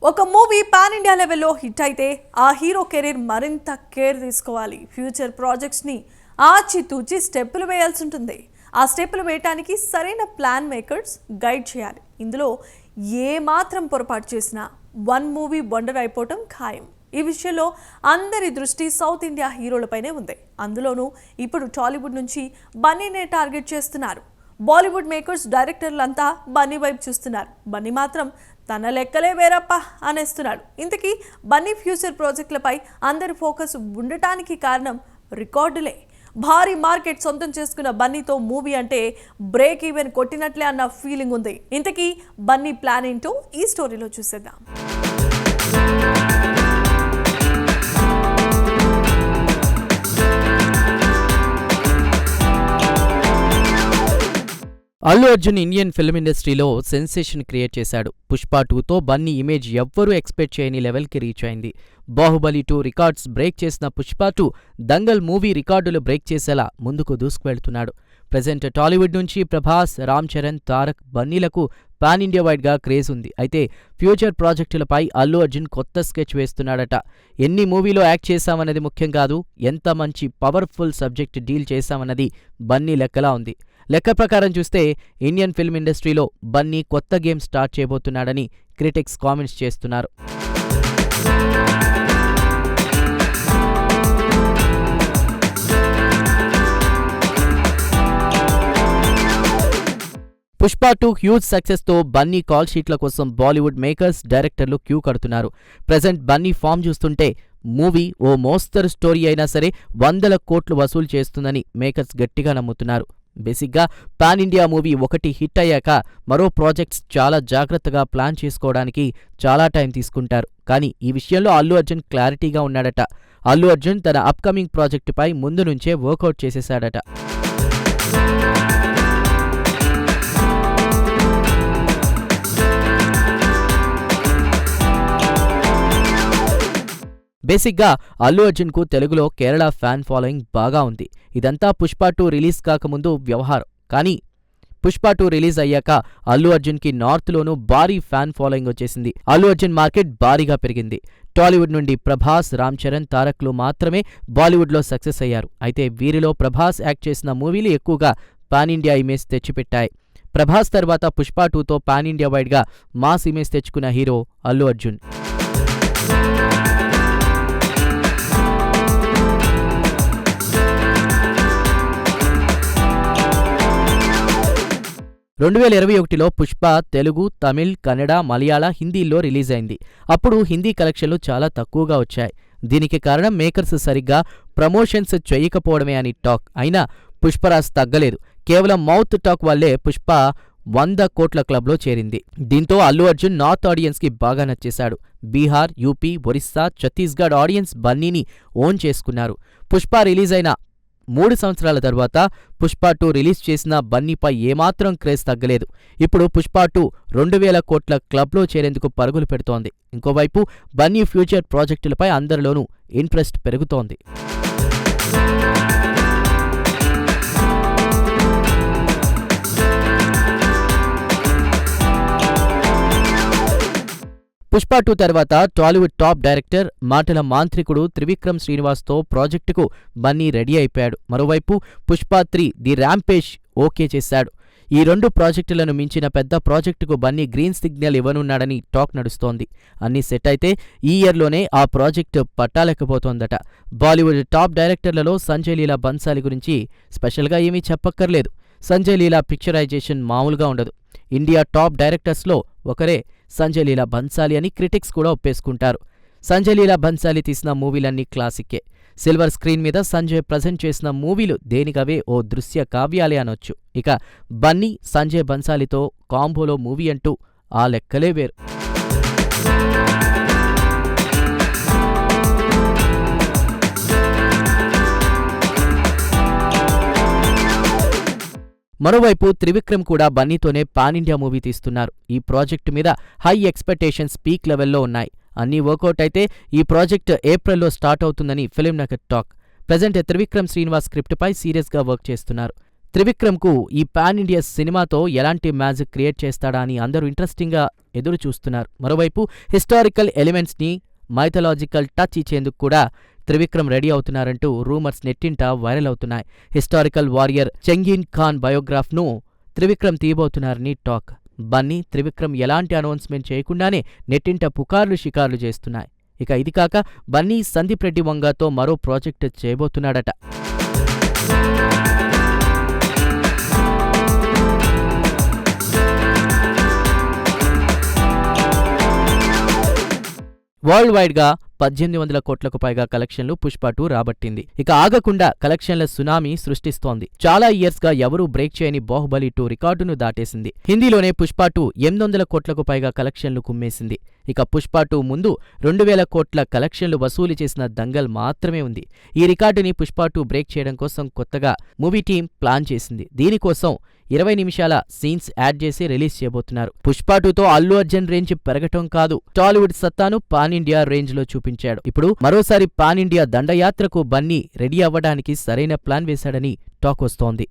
ఒక movie pan India లెవెల్లో hit అయితే ఆ హీరో కెరీర్ మరింత కేర్ తీసుకోవాలి. ఫ్యూచర్ ప్రాజెక్ట్స్ని ఆచితూచి స్టెప్పులు వేయాల్సి ఉంటుంది. ఆ స్టెప్పులు వేయటానికి సరైన ప్లాన్ మేకర్స్ గైడ్ చేయాలి. ఇందులో ఏ మాత్రం పొరపాటు చేసినా వన్ మూవీ వండర్ అయిపోవటం ఖాయం. ఈ విషయంలో అందరి దృష్టి సౌత్ ఇండియా హీరోలపైనే ఉంది. అందులోనూ ఇప్పుడు టాలీవుడ్ నుంచి బన్నీనే టార్గెట్ చేస్తున్నారు. బాలీవుడ్ మేకర్స్ డైరెక్టర్లంతా బన్నీ వైపు చూస్తున్నారు. బన్నీ మాత్రం తన లెక్కలే వేరప్ప అనేస్తున్నాడు. ఇంతకీ బన్నీ ఫ్యూచర్ ప్రాజెక్టులపై అందరి ఫోకస్ ఉండటానికి కారణం రికార్డులే. భారీ మార్కెట్ సొంతం చేసుకున్న బన్నీతో మూవీ అంటే బ్రేక్ ఈవెన్ కొట్టినట్లే అన్న ఫీలింగ్ ఉంది. ఇంతకీ బన్నీ ప్లాన్ ఏంటో ఈ స్టోరీలో చూసేద్దాం. అల్లు అర్జున్ ఇండియన్ ఫిల్మ్ ఇండస్ట్రీలో సెన్సేషన్ క్రియేట్ చేశాడు. పుష్ప 2తో బన్నీ ఇమేజ్ ఎవ్వరూ ఎక్స్పెక్ట్ చేయని లెవెల్కి రీచ్ అయింది. బాహుబలి 2 రికార్డ్స్ బ్రేక్ చేసిన పుష్ప 2 దంగల్ మూవీ రికార్డులు బ్రేక్ చేసేలా ముందుకు దూసుకువెళ్తున్నాడు. ప్రెజెంట్ టాలీవుడ్ నుంచి ప్రభాస్, రామ్ చరణ్, తారక్, బన్నీలకు పాన్ ఇండియా వైడ్గా క్రేజ్ ఉంది. అయితే ఫ్యూచర్ ప్రాజెక్టులపై అల్లు అర్జున్ కొత్త స్కెచ్ వేస్తున్నాడట. ఎన్ని మూవీలో యాక్ట్ చేశామన్నది ముఖ్యం కాదు, ఎంత మంచి పవర్ఫుల్ సబ్జెక్ట్ డీల్ చేశామన్నది బన్నీ లెక్కలా ఉంది. లెక్క ప్రకారం చూస్తే ఇండియన్ ఫిల్మ్ ఇండస్ట్రీలో బన్నీ కొత్త గేమ్ స్టార్ట్ చేయబోతున్నాడని క్రిటిక్స్ కామెంట్స్ చేస్తున్నారు. పుష్ప 2 హ్యూజ్ సక్సెస్తో బన్నీ కాల్ షీట్ల కోసం బాలీవుడ్ మేకర్స్, డైరెక్టర్లు క్యూ కడుతున్నారు. ప్రెజెంట్ బన్నీ ఫామ్ చూస్తుంటే మూవీ ఓ మోస్తరు స్టోరీ అయినా సరే 100 కోట్లు వసూలు చేస్తుందని మేకర్స్ గట్టిగా నమ్ముతున్నారు. బేసిక్గా పాన్ ఇండియా మూవీ ఒకటి హిట్ అయ్యాక మరో ప్రాజెక్ట్స్ చాలా జాగ్రత్తగా ప్లాన్ చేసుకోవడానికి చాలా టైం తీసుకుంటారు. కానీ ఈ విషయంలో అల్లు అర్జున్ క్లారిటీగా ఉన్నాడట. అల్లు అర్జున్ తన అప్కమింగ్ ప్రాజెక్టుపై ముందు నుంచే వర్కౌట్ చేసేశాడట. బేసిక్గా అల్లు అర్జున్కు తెలుగులో కేరళ ఫ్యాన్ ఫాలోయింగ్ బాగా ఉంది. ఇదంతా పుష్ప 2 రిలీజ్ కాకముందు వ్యవహారం. కానీ పుష్ప 2 రిలీజ్ అయ్యాక అల్లు అర్జున్కి నార్త్లోనూ భారీ ఫ్యాన్ ఫాలోయింగ్ వచ్చేసింది. అల్లు అర్జున్ మార్కెట్ భారీగా పెరిగింది. టాలీవుడ్ నుండి ప్రభాస్, రామ్ చరణ్, తారక్లు మాత్రమే బాలీవుడ్లో సక్సెస్ అయ్యారు. అయితే వీరిలో ప్రభాస్ యాక్ట్ చేసిన మూవీలు ఎక్కువగా పాన్ ఇండియా ఇమేజ్ తెచ్చిపెట్టాయి. ప్రభాస్ తర్వాత పుష్ప 2తో పాన్ ఇండియా వైడ్గా మాస్ ఇమేజ్ తెచ్చుకున్న హీరో అల్లు అర్జున్. రెండు 2021లో పుష్ప తెలుగు, తమిళ్, కన్నడ, మలయాళ, హిందీల్లో రిలీజ్ అయింది. అప్పుడు హిందీ కలెక్షన్లు చాలా తక్కువగా వచ్చాయి. దీనికి కారణం మేకర్స్ సరిగ్గా ప్రమోషన్స్ చేయకపోవడమే అని టాక్. అయినా పుష్పరాజ్ తగ్గలేదు. కేవలం మౌత్ టాక్ వల్లే పుష్ప 100 కోట్ల క్లబ్లో చేరింది. దీంతో అల్లు అర్జున్ నార్త్ ఆడియన్స్కి బాగా నచ్చేశాడు. బీహార్, యూపీ, ఒరిస్సా, ఛత్తీస్గఢ్ ఆడియన్స్ బన్నీని ఓన్ చేసుకున్నారు. పుష్ప రిలీజ్ అయిన 3 సంవత్సరాల తర్వాత పుష్ప 2 రిలీజ్ చేసిన బన్నీపై ఏమాత్రం క్రేజ్ తగ్గలేదు. ఇప్పుడు పుష్ప 2 2,000 కోట్ల క్లబ్లో చేరేందుకు పరుగులు పెడుతోంది. ఇంకోవైపు బన్నీ ఫ్యూచర్ ప్రాజెక్టులపై అందరిలోనూ ఇంట్రెస్ట్ పెరుగుతోంది. పుష్ప 2 తర్వాత టాలీవుడ్ టాప్ డైరెక్టర్, మాటల మాంత్రికుడు త్రివిక్రమ్ శ్రీనివాస్తో ప్రాజెక్టుకు బన్నీ రెడీ అయిపోయాడు. మరోవైపు పుష్ప 3 ది ర్యాంపేజ్ ఓకే చేశాడు. ఈ 2 ప్రాజెక్టులను మించిన పెద్ద ప్రాజెక్టుకు బన్నీ గ్రీన్ సిగ్నల్ ఇవ్వనున్నాడని టాక్ నడుస్తోంది. అన్నీ సెట్ అయితే ఈ ఇయర్లోనే ఆ ప్రాజెక్టు పట్టాలేకపోతోందట. బాలీవుడ్ టాప్ డైరెక్టర్లలో సంజయ్ లీలా బన్సాలి గురించి స్పెషల్గా ఏమీ చెప్పక్కర్లేదు. సంజయ్ లీలా పిక్చరైజేషన్ మామూలుగా ఉండదు. ఇండియా టాప్ డైరెక్టర్స్లో ఒకరే సంజయ్ లీలా బన్సాలి అని క్రిటిక్స్ కూడా ఒప్పేసుకుంటారు. సంజయ్ లీలా బన్సాలి తీసిన మూవీలన్నీ క్లాసిక్కే. సిల్వర్ స్క్రీన్ మీద సంజయ్ ప్రజెంట్ చేసిన మూవీలు దేనికవే ఓ దృశ్య కావ్యాలే అనొచ్చు. ఇక బన్నీ, సంజయ్ బన్సాలితో కాంబోలో మూవీ అంటూ ఆ లెక్కలే వేరు. మరోవైపు త్రివిక్రమ్ కూడా బన్నీతోనే పాన్ ఇండియా మూవీ తీస్తున్నారు. ఈ ప్రాజెక్టు మీద హై ఎక్స్పెక్టేషన్స్ పీక్ లెవెల్లో ఉన్నాయి. అన్నీ వర్కౌట్ అయితే ఈ ప్రాజెక్టు ఏప్రిల్లో స్టార్ట్ అవుతుందని ఫిల్మ్ నగర్ టాక్. ప్రెజెంట్ త్రివిక్రమ్ శ్రీనివాస్ స్క్రిప్ట్పై సీరియస్గా వర్క్ చేస్తున్నారు. త్రివిక్రమ్కు ఈ పాన్ ఇండియా సినిమాతో ఎలాంటి మ్యాజిక్ క్రియేట్ చేస్తాడా అని అందరూ ఇంట్రెస్టింగ్గా ఎదురు చూస్తున్నారు. మరోవైపు హిస్టారికల్ ఎలిమెంట్స్ని మైథలాజికల్ టచ్ ఇచ్చేందుకు కూడా త్రివిక్రమ్ రెడీ అవుతున్నారంటూ రూమర్స్ నెట్టింట వైరల్ అవుతున్నాయి. హిస్టారికల్ వారియర్ చెంగిన్ ఖాన్ బయోగ్రాఫ్ను త్రివిక్రమ్ తీయబోతున్నారని టాక్. బన్నీ, త్రివిక్రమ్ ఎలాంటి అనౌన్స్మెంట్ చేయకుండానే నెట్టింట పుకార్లు షికార్లు చేస్తున్నాయి. ఇక ఇది కాక బన్నీ సందీప్ రెడ్డి వంగాతో మరో ప్రాజెక్టు చేయబోతున్నాడట. వరల్డ్ వైడ్ గా 1800 కోట్లకు పైగా కలెక్షన్లు పుష్ప 2 రాబట్టింది. ఇక ఆగకుండా కలెక్షన్ల సునామీ సృష్టిస్తోంది. చాలా ఇయర్స్ గా ఎవరూ బ్రేక్ చేయని బాహుబలి 2 రికార్డును దాటేసింది. హిందీలోనే పుష్ప 2 800 కోట్లకు పైగా కలెక్షన్లు కుమ్మేసింది. ఇక పుష్ప 2 ముందు 2000 కోట్ల కలెక్షన్లు వసూలు చేసిన దంగల్ మాత్రమే ఉంది. ఈ రికార్డుని పుష్ప 2 బ్రేక్ చేయడం కోసం కొత్తగా మూవీ టీం ప్లాన్ చేసింది. దీనికోసం 20 నిమిషాల సీన్స్ యాడ్ చేసి రిలీజ్ చేయబోతున్నారు. పుష్ప 2తో అల్లు అర్జున్ రేంజ్ పెరగటం కాదు, టాలీవుడ్ సత్తాను పాన్ ఇండియా రేంజ్ లో చూపించాడు. ఇప్పుడు మరోసారి పాన్ ఇండియా దండయాత్రకు బన్నీ రెడీ అవ్వడానికి సరైన ప్లాన్ వేశాడని టాక్ వస్తోంది.